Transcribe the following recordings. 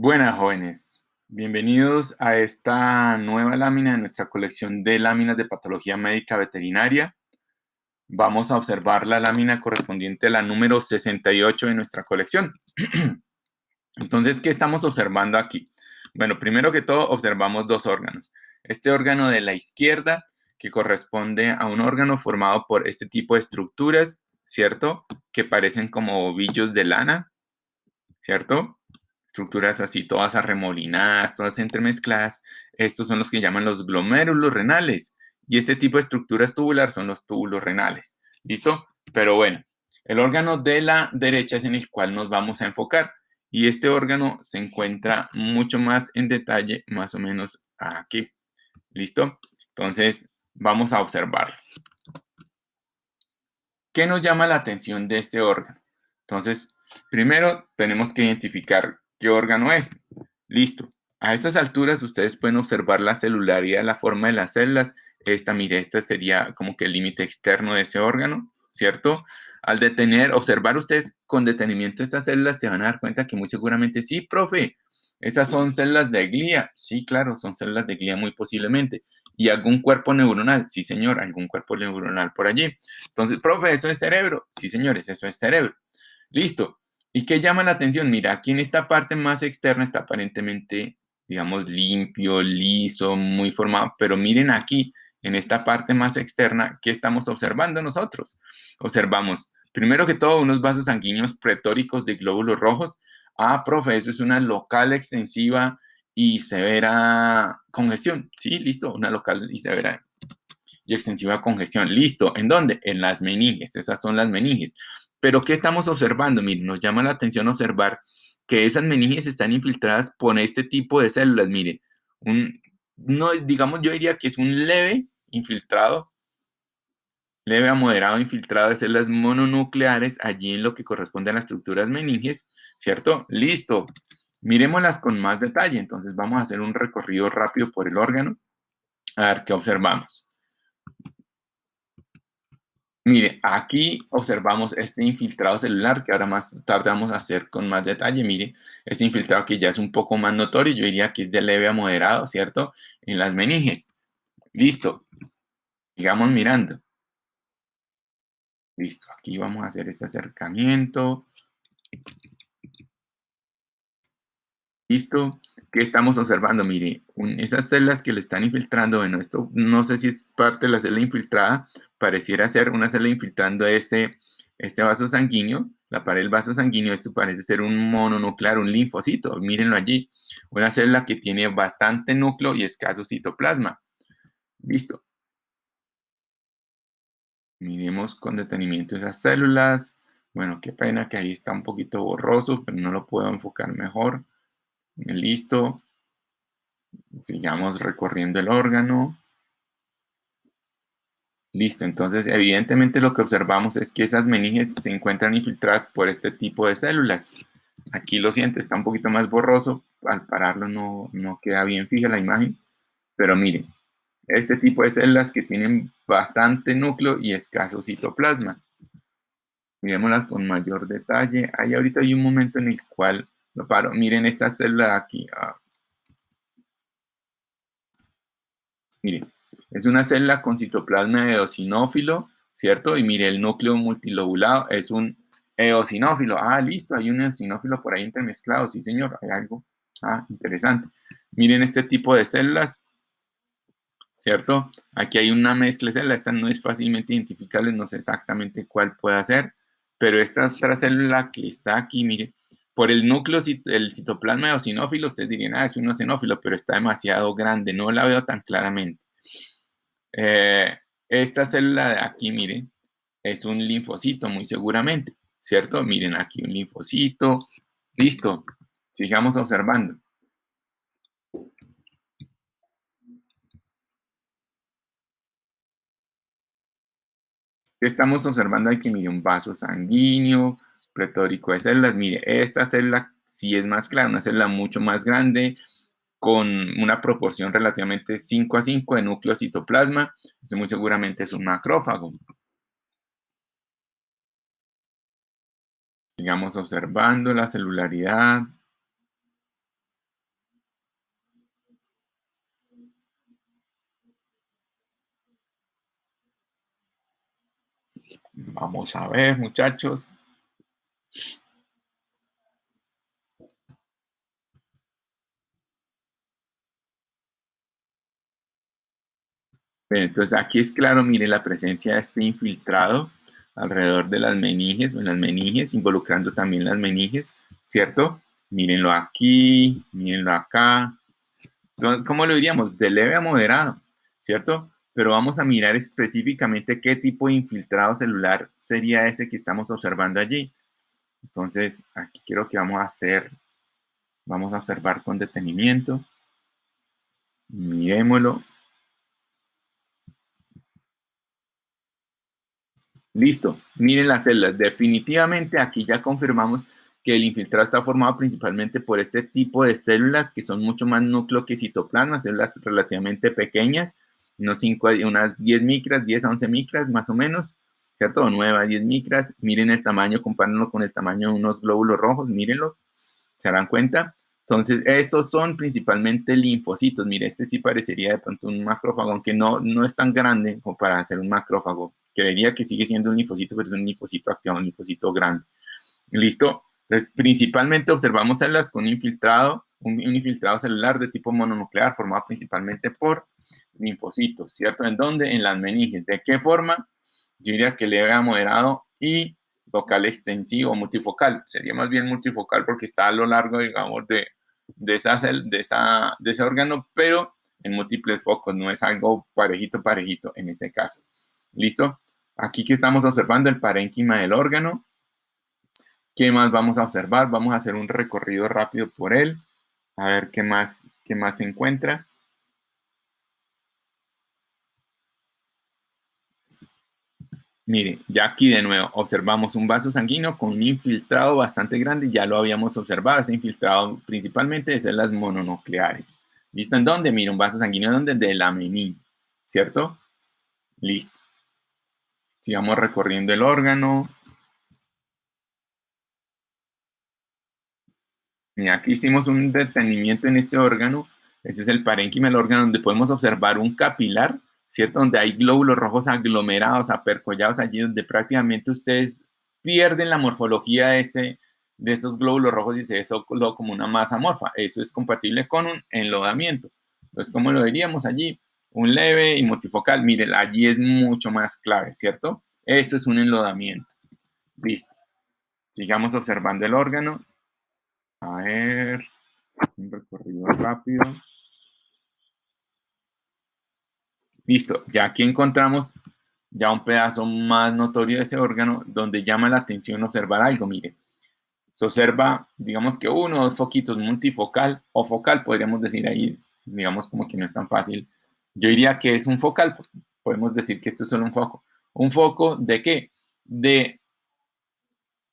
Buenas jóvenes, bienvenidos a esta nueva lámina de nuestra colección de láminas de patología médica veterinaria. Vamos a observar la lámina correspondiente a la número 68 de nuestra colección. Entonces, ¿qué estamos observando aquí? Bueno, primero que todo observamos dos órganos. Este órgano de la izquierda, que corresponde a un órgano formado por este tipo de estructuras, ¿cierto? Que parecen como ovillos de lana, ¿cierto? Estructuras así, todas arremolinadas, todas entremezcladas. Estos son los que llaman los glomérulos renales. Y este tipo de estructuras tubular son los túbulos renales. ¿Listo? Pero bueno, el órgano de la derecha es en el cual nos vamos a enfocar. Y este órgano se encuentra mucho más en detalle, más o menos aquí. ¿Listo? Entonces, vamos a observarlo. ¿Qué nos llama la atención de este órgano? Entonces, primero tenemos que identificar qué órgano es. Listo. A estas alturas ustedes pueden observar la celularidad, la forma de las células. Mire, esta sería como que el límite externo de ese órgano, ¿cierto? Al observar ustedes con detenimiento estas células, se van a dar cuenta que muy seguramente sí, profe, esas son células de glía. Sí, claro, son células de glía muy posiblemente. ¿Y algún cuerpo neuronal? Sí, señor, algún cuerpo neuronal por allí. Entonces, profe, ¿eso es cerebro? Sí, señores, eso es cerebro. Listo. ¿Y qué llama la atención? Mira, aquí en esta parte más externa está aparentemente, digamos, limpio, liso, muy formado, pero miren aquí, en esta parte más externa, ¿qué estamos observando nosotros? Observamos, primero que todo, unos vasos sanguíneos pretóricos de glóbulos rojos. Ah, profe, eso es una local extensiva y severa congestión. Sí, listo, una local y severa y extensiva congestión. Listo. ¿En dónde? En las meninges. Esas son las meninges. Pero ¿qué estamos observando? Miren, nos llama la atención observar que esas meninges están infiltradas por este tipo de células. Miren, no, digamos, yo diría que es un leve a moderado infiltrado de células mononucleares allí en lo que corresponde a las estructuras meninges, ¿cierto? Listo. Miremoslas con más detalle. Entonces vamos a hacer un recorrido rápido por el órgano. A ver qué observamos. Mire, aquí observamos este infiltrado celular que ahora más tarde vamos a hacer con más detalle. Mire, este infiltrado que ya es un poco más notorio, yo diría que es de leve a moderado, ¿cierto? En las meninges. Listo, sigamos mirando. Listo, aquí vamos a hacer este acercamiento. Listo, ¿qué estamos observando? Mire, esas células que le están infiltrando, bueno, esto no sé si es parte de la célula infiltrada, pareciera ser una célula infiltrando este vaso sanguíneo, la pared del vaso sanguíneo, esto parece ser un mononuclear, un linfocito, mírenlo allí, una célula que tiene bastante núcleo y escaso citoplasma. Listo. Miremos con detenimiento esas células. Bueno, qué pena que ahí está un poquito borroso, pero no lo puedo enfocar mejor. Listo. Sigamos recorriendo el órgano. Listo, entonces evidentemente lo que observamos es que esas meninges se encuentran infiltradas por este tipo de células. Aquí lo siento, está un poquito más borroso, al pararlo no queda bien fija la imagen, pero miren, este tipo de células que tienen bastante núcleo y escaso citoplasma. Miremoslas con mayor detalle. Ahí ahorita hay un momento en el cual lo paro. Miren esta célula aquí. Miren, es una célula con citoplasma eosinófilo, ¿cierto? Y mire, el núcleo multilobulado es un eosinófilo. Ah, listo, hay un eosinófilo por ahí entremezclado. Sí, señor, hay algo. Ah, interesante. Miren este tipo de células, ¿cierto? Aquí hay una mezcla de células. Esta no es fácilmente identificable, no sé exactamente cuál puede ser, pero esta otra célula que está aquí, mire, por el núcleo, el citoplasma eosinófilo, ustedes dirían, ah, es un eosinófilo, pero está demasiado grande, no la veo tan claramente. Eh, esta célula de aquí, miren, es un linfocito, muy seguramente, ¿cierto? Miren aquí un linfocito. Listo. Sigamos observando. ¿Qué estamos observando aquí? Mire, un vaso sanguíneo, pletórico de células. Mire, esta célula sí es más clara, una célula mucho más grande, con una proporción relativamente 5 a 5 de núcleo citoplasma. Este muy seguramente es un macrófago. Sigamos observando la celularidad. Vamos a ver, muchachos. Bien, entonces aquí es claro, mire la presencia de este infiltrado alrededor de las meninges, o en las meninges, involucrando también las meninges, ¿cierto? Mírenlo aquí, mírenlo acá. Entonces, ¿cómo lo diríamos? De leve a moderado, ¿cierto? Pero vamos a mirar específicamente qué tipo de infiltrado celular sería ese que estamos observando allí. Entonces, aquí quiero que vamos a observar con detenimiento. Miremoslo. Listo, miren las células. Definitivamente aquí ya confirmamos que el infiltrado está formado principalmente por este tipo de células que son mucho más núcleo que citoplasma, células relativamente pequeñas, unas 10 micras, 10 a 11 micras más o menos, ¿cierto? O 9 a 10 micras. Miren el tamaño, compárenlo con el tamaño de unos glóbulos rojos, mírenlo, se darán cuenta. Entonces, estos son principalmente linfocitos. Mire, este sí parecería de pronto un macrófago, aunque no es tan grande como para hacer un macrófago. Creería que sigue siendo un linfocito, pero es un linfocito activado, un linfocito grande. ¿Listo? Entonces, principalmente observamos células con un infiltrado celular de tipo mononuclear formado principalmente por linfocitos, ¿cierto? ¿En dónde? En las meninges. ¿De qué forma? Yo diría que leve a moderado y local extensivo, multifocal. Sería más bien multifocal porque está a lo largo, digamos, de ese órgano, pero en múltiples focos, no es algo parejito en este caso. ¿Listo? Aquí que estamos observando el parénquima del órgano. ¿Qué más vamos a observar? Vamos a hacer un recorrido rápido por él, a ver qué más se encuentra. Mire, ya aquí de nuevo observamos un vaso sanguíneo con un infiltrado bastante grande, ya lo habíamos observado, ese infiltrado principalmente de células mononucleares. ¿Listo? ¿En dónde? Mira, un vaso sanguíneo donde de la meninge, ¿cierto? Listo. Sigamos recorriendo el órgano. Mira, aquí hicimos un detenimiento en este órgano. Ese es el parénquima del órgano donde podemos observar un capilar, ¿cierto? Donde hay glóbulos rojos aglomerados, apercollados allí, donde prácticamente ustedes pierden la morfología de esos glóbulos rojos y se ve solo como una masa amorfa. Eso es compatible con un enlodamiento. Entonces, ¿cómo lo veríamos allí? Un leve y multifocal. Miren, allí es mucho más clave, ¿cierto? Eso es un enlodamiento. Listo. Sigamos observando el órgano. A ver. Un recorrido rápido. Listo, ya aquí encontramos ya un pedazo más notorio de ese órgano donde llama la atención observar algo. Mire, se observa, digamos que uno o dos foquitos multifocal o focal, podríamos decir ahí, digamos como que no es tan fácil. Yo diría que es un focal, podemos decir que esto es solo un foco. ¿Un foco de qué? De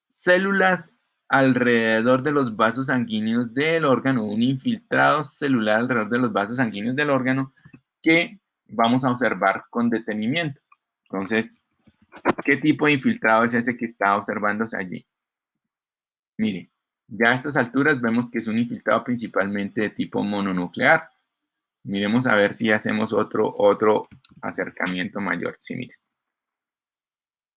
células alrededor de los vasos sanguíneos del órgano, un infiltrado celular alrededor de los vasos sanguíneos del órgano que vamos a observar con detenimiento. Entonces, ¿qué tipo de infiltrado es ese que está observándose allí? Mire, ya a estas alturas vemos que es un infiltrado principalmente de tipo mononuclear. Miremos a ver si hacemos otro acercamiento mayor. Sí, mire.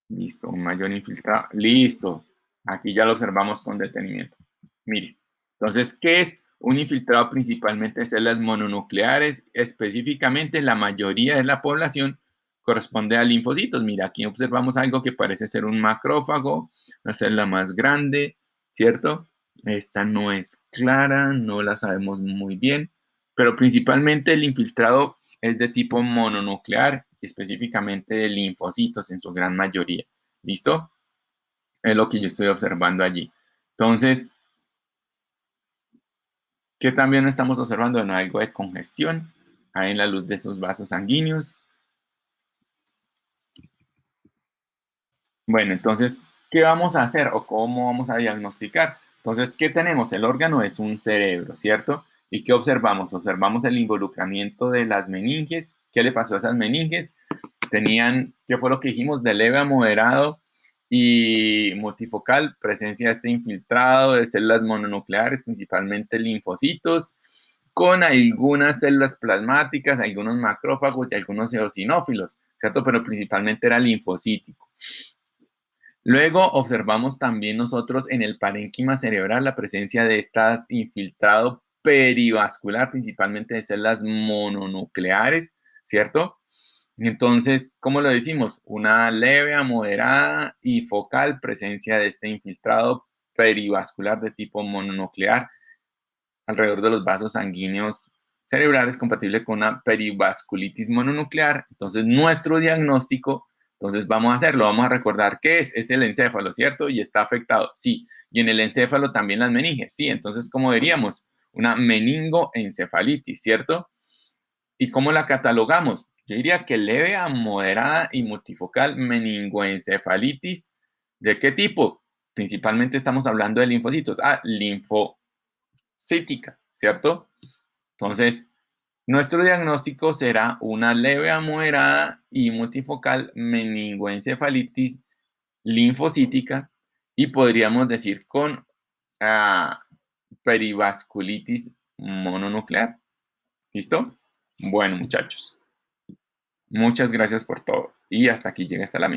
Listo, un mayor infiltrado. Listo. Aquí ya lo observamos con detenimiento. Mire, entonces, ¿qué es un infiltrado principalmente de células mononucleares? Específicamente, la mayoría de la población corresponde a linfocitos. Mira, aquí observamos algo que parece ser un macrófago, una célula más grande, ¿cierto? Esta no es clara, no la sabemos muy bien, pero principalmente el infiltrado es de tipo mononuclear, específicamente de linfocitos en su gran mayoría. ¿Listo? Es lo que yo estoy observando allí. Entonces, ¿qué también estamos observando? Bueno, algo de congestión ahí en la luz de esos vasos sanguíneos. Bueno, entonces, ¿qué vamos a hacer o cómo vamos a diagnosticar? Entonces, ¿qué tenemos? El órgano es un cerebro, ¿cierto? ¿Y qué observamos? Observamos el involucramiento de las meninges. ¿Qué le pasó a esas meninges? Tenían, ¿qué fue lo que dijimos? De leve a moderado y multifocal, presencia de este infiltrado de células mononucleares, principalmente linfocitos, con algunas células plasmáticas, algunos macrófagos y algunos eosinófilos, ¿cierto? Pero principalmente era linfocítico. Luego observamos también nosotros en el parénquima cerebral la presencia de estas infiltrado perivascular, principalmente de células mononucleares, ¿cierto? Entonces, ¿cómo lo decimos? Una leve a moderada y focal presencia de este infiltrado perivascular de tipo mononuclear alrededor de los vasos sanguíneos cerebrales compatible con una perivasculitis mononuclear. Entonces, nuestro diagnóstico, entonces vamos a hacerlo, vamos a recordar qué es el encéfalo, ¿cierto? Y está afectado, sí. Y en el encéfalo también las meninges, sí. Entonces, ¿cómo diríamos? Una meningoencefalitis, ¿cierto? ¿Y cómo la catalogamos? Yo diría que leve a moderada y multifocal meningoencefalitis. ¿De qué tipo? Principalmente estamos hablando de linfocitos. Linfocítica, ¿cierto? Entonces, nuestro diagnóstico será una leve a moderada y multifocal meningoencefalitis linfocítica y podríamos decir con ah, perivasculitis mononuclear. ¿Listo? Bueno, muchachos, muchas gracias por todo y hasta aquí llega esta lámina.